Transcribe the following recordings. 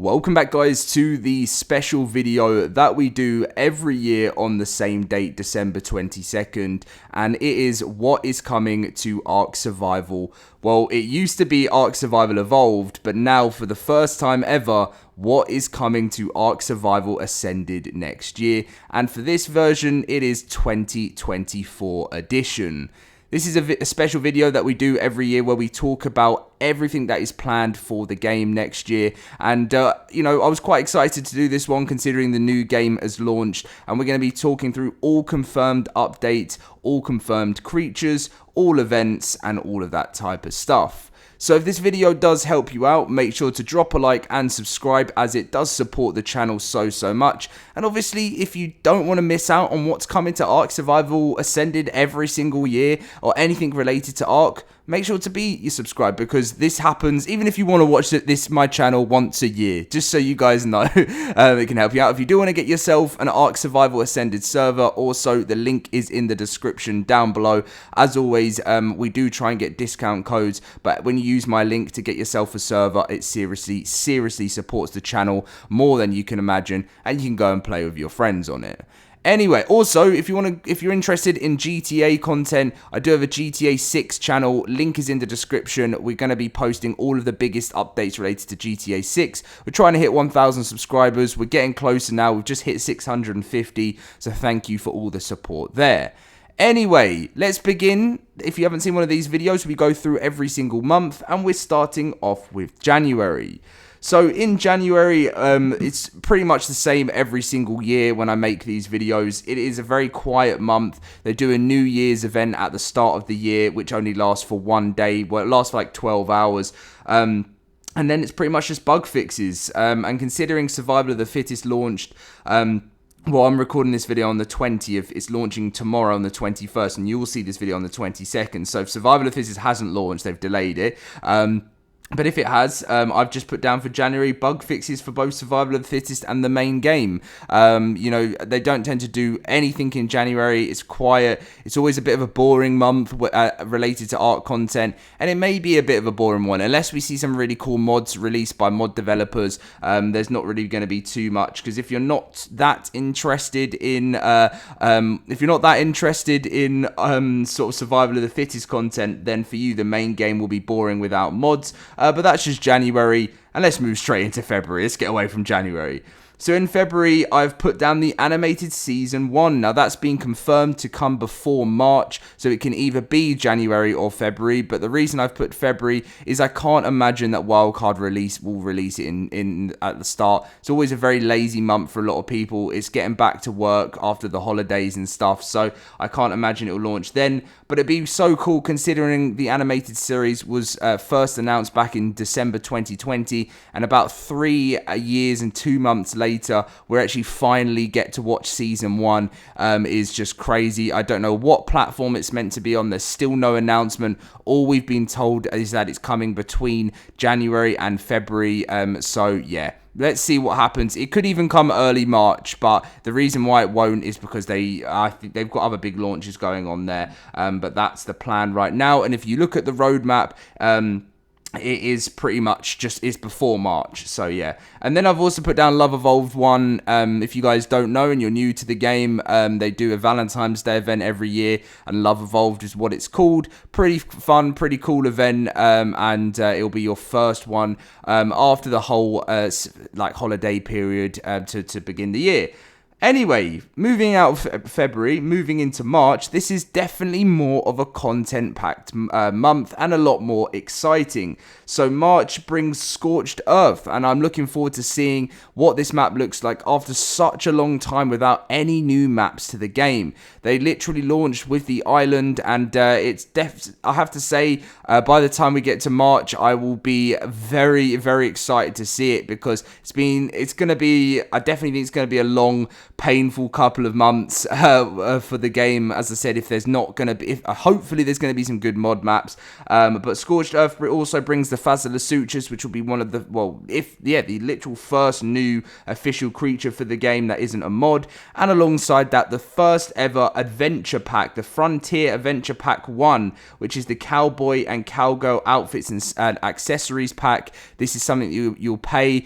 Welcome back, guys, to the special video that we do every year on the same date, December 22nd, and it is what is coming to ARK Survival. Well, it used to be ARK Survival Evolved, but now for the first time ever, what is coming to ARK Survival Ascended next year, and for this version, it is 2024 edition. This is a special video that we do every year where we talk about everything that is planned for the game next year. And, you know, I was quite excited to do this one considering the new game has launched. And we're going to be talking through all confirmed updates, all confirmed creatures, all events, and all of that type of stuff. So if this video does help you out, make sure to drop a like and subscribe, as it does support the channel so much. And obviously, if you don't want to miss out on what's coming to ARK Survival Ascended every single year, or anything related to ARK, make sure to be subscribed, because this happens even if you want to watch my channel once a year, just so you guys know. It can help you out. If you do want to get yourself an ARK Survival Ascended server, also the link is in the description down below. As always, we do try and get discount codes, but when you use my link to get yourself a server, it seriously supports the channel more than you can imagine, and you can go and play with your friends on it. Anyway, also, if you're interested in GTA content, I do have a GTA 6 channel. Link is in the description. We're going to be posting all of the biggest updates related to GTA 6. We're trying to hit 1,000 subscribers. We're getting closer now. We've just hit 650, so thank you for all the support there. Anyway, let's begin. If you haven't seen one of these videos, we go through every single month, and we're starting off with January. So in January, it's pretty much the same every single year when I make these videos. It is a very quiet month. They do a New Year's event at the start of the year, which only lasts for one day. Well, it lasts for like 12 hours. And then it's pretty much just bug fixes. And considering Survival of the Fittest launched... well, I'm recording this video on the 20th. It's launching tomorrow on the 21st, and you will see this video on the 22nd. So if Survival of the Fittest hasn't launched, they've delayed it. But if it has, I've just put down for January bug fixes for both Survival of the Fittest and the main game. You know, they don't tend to do anything in January. It's quiet. It's always a bit of a boring month related to ARK content. And it may be a bit of a boring one. Unless we see some really cool mods released by mod developers, there's not really going to be too much. Because if you're not that interested in... sort of Survival of the Fittest content, then for you, the main game will be boring without mods. But that's just January, and let's move straight into February. Let's get away from January. So in February, I've put down the animated Season 1. Now, that's been confirmed to come before March, so it can either be January or February. But the reason I've put February is I can't imagine that Wildcard will release it at the start. It's always a very lazy month for a lot of people. It's getting back to work after the holidays and stuff, so I can't imagine it will launch then. But it'd be so cool considering the animated series was first announced back in December 2020, and about 3 years and 2 months later, we actually finally get to watch Season 1. Is just crazy. I don't know what platform it's meant to be on. There's still no announcement. All we've been told is that it's coming between January and February. So yeah, let's see what happens. It could even come early March, but the reason why it won't is because I think they've got other big launches going on there. But that's the plan right now. And if you look at the roadmap, it is pretty much just is before March, so yeah. And then I've also put down Love Evolved 1. If you guys don't know and you're new to the game, they do a Valentine's Day event every year, and Love Evolved is what it's called. Pretty fun, pretty cool event, and it'll be your first one after the whole holiday period to begin the year. Anyway, moving out of February, moving into March, this is definitely more of a content-packed month and a lot more exciting. So March brings Scorched Earth, and I'm looking forward to seeing what this map looks like after such a long time without any new maps to the game. They literally launched with the island, and I have to say, by the time we get to March, I will be very, very excited to see it, because I definitely think it's going to be a long painful couple of months for the game. As I said, if there's not going to be, hopefully there's going to be some good mod maps. But Scorched Earth also brings the Fazala Sutures, which will be one of the, the literal first new official creature for the game that isn't a mod. And alongside that, the first ever adventure pack, the Frontier Adventure Pack 1, which is the Cowboy and Cowgirl outfits and accessories pack. This is something you'll pay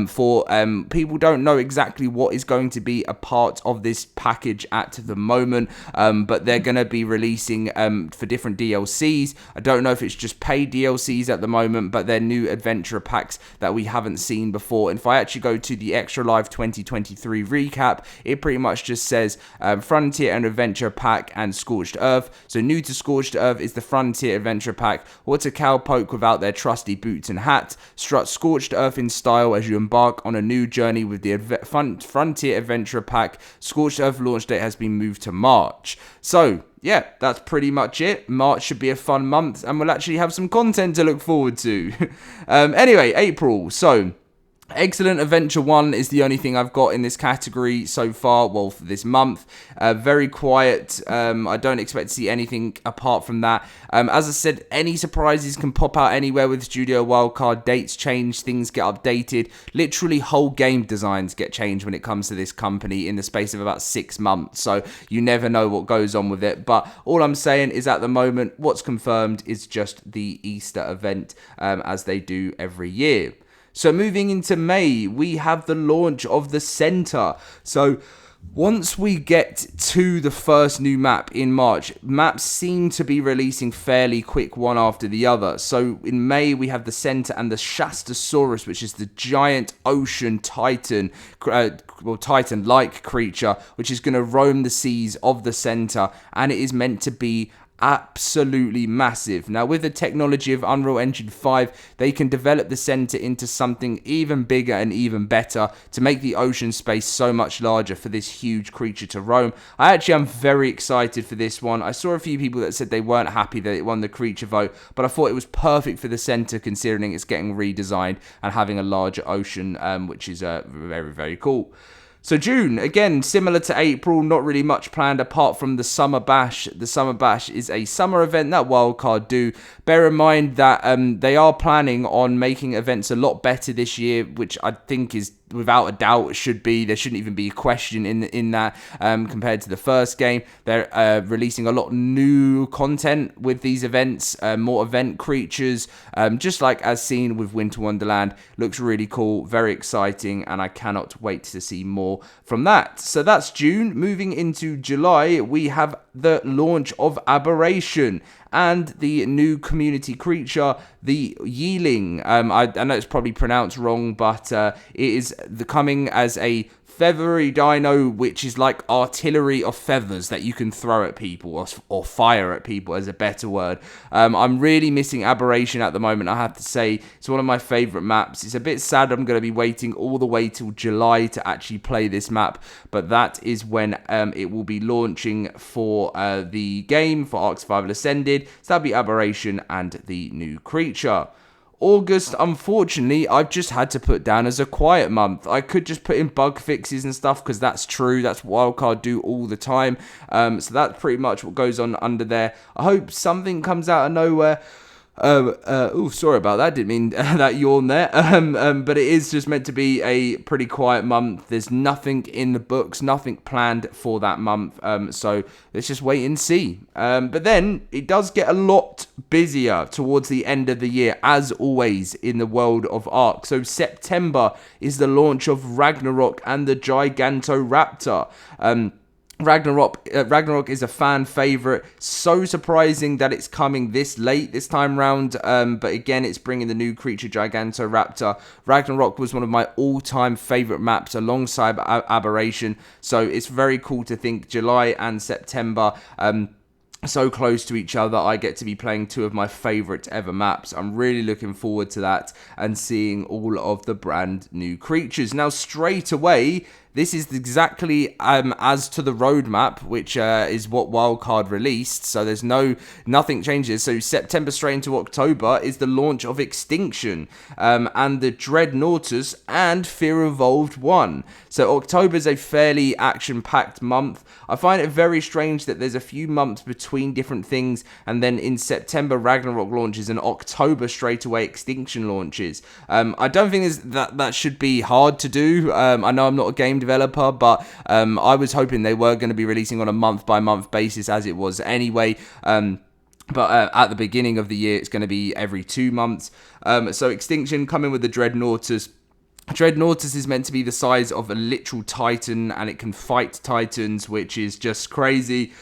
for. People don't know exactly what is going to be a part of this package at the moment, but they're going to be releasing for different DLCs. I don't know if it's just paid DLCs at the moment, but they're new adventure packs that we haven't seen before. And if I actually go to the Extra Life 2023 recap, it pretty much just says Frontier and Adventure Pack and Scorched Earth. So new to Scorched Earth is the Frontier Adventure Pack. What's a cowpoke without their trusty boots and hat? Strut Scorched Earth in style as you embark on a new journey with the Frontier Adventure Pack. Scorched Earth launch date has been moved to March. So yeah, that's pretty much it. March should be a fun month, and we'll actually have some content to look forward to. Anyway, April. So Excellent Adventure 1 is the only thing I've got in this category so far, well, for this month. Very quiet. I don't expect to see anything apart from that. As I said, any surprises can pop out anywhere with Studio Wildcard. Dates change, things get updated. Literally, whole game designs get changed when it comes to this company in the space of about 6 months. So you never know what goes on with it. But all I'm saying is at the moment, what's confirmed is just the Easter event, as they do every year. So moving into May, we have the launch of the Center. So once we get to the first new map in March, maps seem to be releasing fairly quick one after the other. So in May, we have the Center and the Shastasaurus, which is the giant ocean titan, titan-like creature, which is going to roam the seas of the Center, and it is meant to be absolutely massive. Now, with the technology of Unreal Engine 5, they can develop the Center into something even bigger and even better to make the ocean space so much larger for this huge creature to roam. I actually am very excited for this one. I saw a few people that said they weren't happy that it won the creature vote, but I thought it was perfect for the Center considering it's getting redesigned and having a larger ocean, which is very, very cool. So June, again, similar to April, not really much planned apart from the Summer Bash. The Summer Bash is a summer event that Wildcard do. Bear in mind that they are planning on making events a lot better this year, which I think is without a doubt should be. There shouldn't even be a question in that compared to the first game. They're releasing a lot of new content with these events, more event creatures, just like as seen with Winter Wonderland. Looks really cool, very exciting, and I cannot wait to see more from that. So that's June. Moving into July, we have the launch of Aberration and the new community creature, the Yeeling. I know it's probably pronounced wrong, but it is coming as a feathery dino, which is like artillery of feathers that you can throw at people, or fire at people as a better word. I'm really missing Aberration at the moment, I have to say. It's one of my favourite maps. It's a bit sad I'm going to be waiting all the way till July to actually play this map, but that is when it will be launching for the game, for ARK Survival Ascended. So that'll be Aberration and the new creature. August, unfortunately, I've just had to put down as a quiet month. I could just put in bug fixes and stuff because that's true. That's what Wildcard do all the time. So that's pretty much what goes on under there. I hope something comes out of nowhere. Oh, sorry about that. Didn't mean that yawn there. But it is just meant to be a pretty quiet month. There's nothing in the books, nothing planned for that month. So let's just wait and see. But then it does get a lot busier towards the end of the year, as always in the world of ARK. So September is the launch of Ragnarok and the Gigantoraptor. Ragnarok is a fan favorite. So surprising that it's coming this late this time round. But again, it's bringing the new creature Gigantoraptor. Ragnarok was one of my all-time favorite maps alongside Aberration. So it's very cool to think July and September, so close to each other, I get to be playing two of my favourite ever maps. I'm really looking forward to that and seeing all of the brand new creatures. Now, straight away, this is exactly as to the roadmap, which is what Wildcard released. So there's nothing changes. So September straight into October is the launch of Extinction and the Dreadnoughtus and Fear Evolved 1. So October is a fairly action-packed month. I find it very strange that there's a few months between different things, and then in September Ragnarok launches and October straight away Extinction launches. I don't think that should be hard to do. I know I'm not a game developer, but I was hoping they were going to be releasing on a month-by-month basis as it was anyway. But at the beginning of the year, it's going to be every 2 months. So Extinction coming with the Dreadnoughtus. Dreadnoughtus is meant to be the size of a literal titan, and it can fight titans, which is just crazy.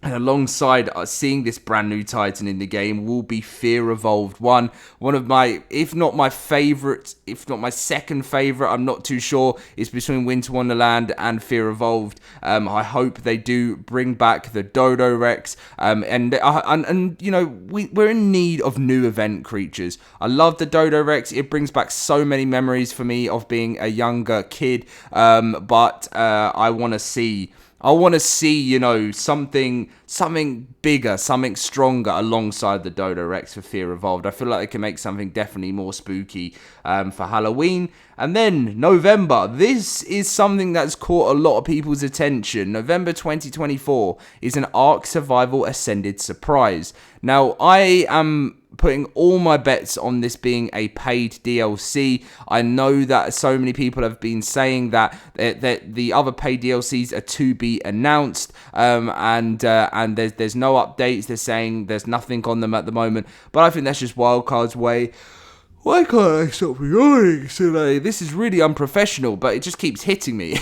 And alongside seeing this brand new Titan in the game will be Fear Evolved 1. One of my, if not my favourite, if not my second favourite, I'm not too sure, is between Winter Wonderland and Fear Evolved. I hope they do bring back the Dodo Rex. And you know, we're in need of new event creatures. I love the Dodo Rex. It brings back so many memories for me of being a younger kid. But I want to see, you know, something bigger, something stronger alongside the Dodo Rex for Fear Evolved. I feel like they can make something definitely more spooky for Halloween. And then November. This is something that's caught a lot of people's attention. November 2024 is an ARK Survival Ascended surprise. Now, I am putting all my bets on this being a paid DLC. I know that so many people have been saying that the other paid DLCs are to be announced, and there's no updates. They're saying there's nothing on them at the moment, but I think that's just Wildcard's way. Why can't I stop yawning today? This is really unprofessional, but it just keeps hitting me.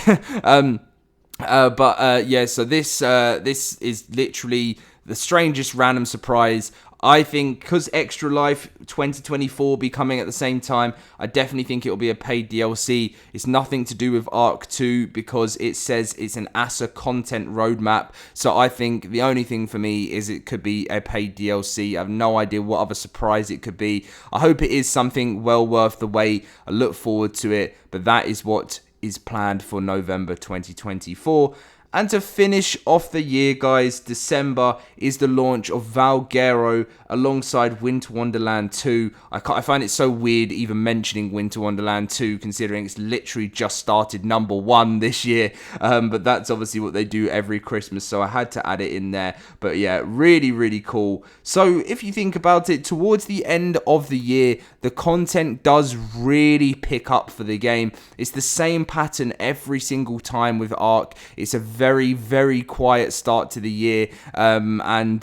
Yeah, so this is literally the strangest random surprise. I think because Extra Life 2024 will be coming at the same time, I definitely think it will be a paid DLC. It's nothing to do with ARK 2 because it says it's an ASA content roadmap. So I think the only thing for me is it could be a paid DLC. I have no idea what other surprise it could be. I hope it is something well worth the wait. I look forward to it, but that is what is planned for November 2024. And to finish off the year, guys, December is the launch of Valguero alongside Winter Wonderland 2. I find it so weird even mentioning Winter Wonderland 2, considering it's literally just started #1 this year. But that's obviously what they do every Christmas, so I had to add it in there. But yeah, really, really cool. So if you think about it, towards the end of the year, the content does really pick up for the game. It's the same pattern every single time with ARK. It's a very, very quiet start to the year, and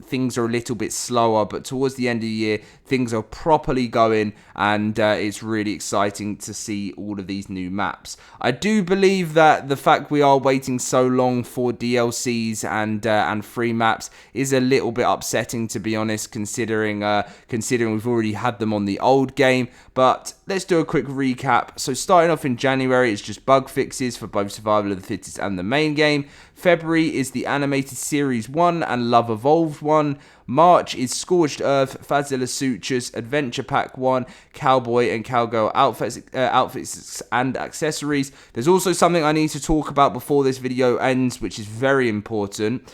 things are a little bit slower, but towards the end of the year things are properly going, and it's really exciting to see all of these new maps. I do believe that the fact we are waiting so long for DLCs and free maps is a little bit upsetting, to be honest, considering we've already had them on the old game. But let's do a quick recap. So starting off in January, it's just bug fixes for both Survival of the Fittest and the main game. February is the Animated Series 1 and Love Evolved 1. March is Scorched Earth, Fazilla Sutures, Adventure Pack 1, Cowboy and Cowgirl outfits and accessories. There's also something I need to talk about before this video ends, which is very important.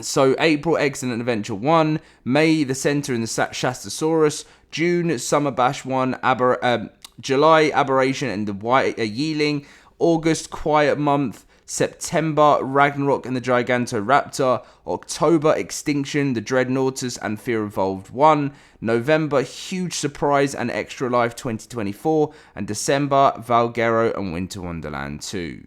So April, Excellent Adventure 1. May, The Center and the Shastasaurus. June, Summer Bash 1. July, Aberration and the White Yeeling. August, Quiet Month. September, Ragnarok and the Gigantoraptor. October, Extinction, the Dreadnoughtus and Fear Evolved 1. November, Huge Surprise and Extra Life 2024. And December, Valguero and Winter Wonderland 2.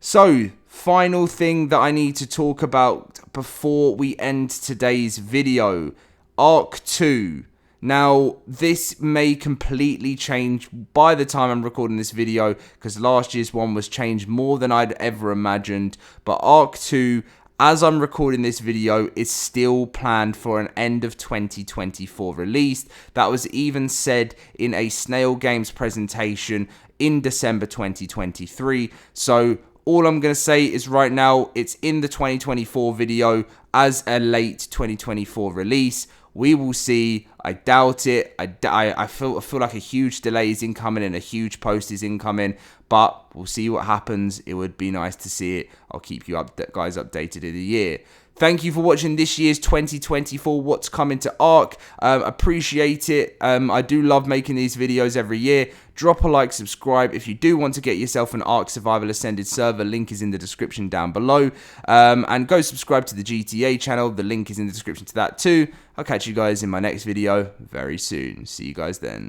So, final thing that I need to talk about before we end today's video. ARK 2. Now, this may completely change by the time I'm recording this video, because last year's one was changed more than I'd ever imagined. But ARK 2, as I'm recording this video, is still planned for an end of 2024 release. That was even said in a Snail Games presentation in December 2023. So all I'm going to say is right now, it's in the 2024 video as a late 2024 release. We will see. I doubt it. I feel like a huge delay is incoming and a huge post is incoming. but we'll see what happens. It would be nice to see it. I'll keep you guys updated in the year. Thank you for watching this year's 2024 What's Coming to ARK. Appreciate it. I do love making these videos every year. Drop a like, subscribe. If you do want to get yourself an ARK Survival Ascended server, link is in the description down below. And go subscribe to the GTA channel. The link is in the description to that too. I'll catch you guys in my next video very soon. See you guys then.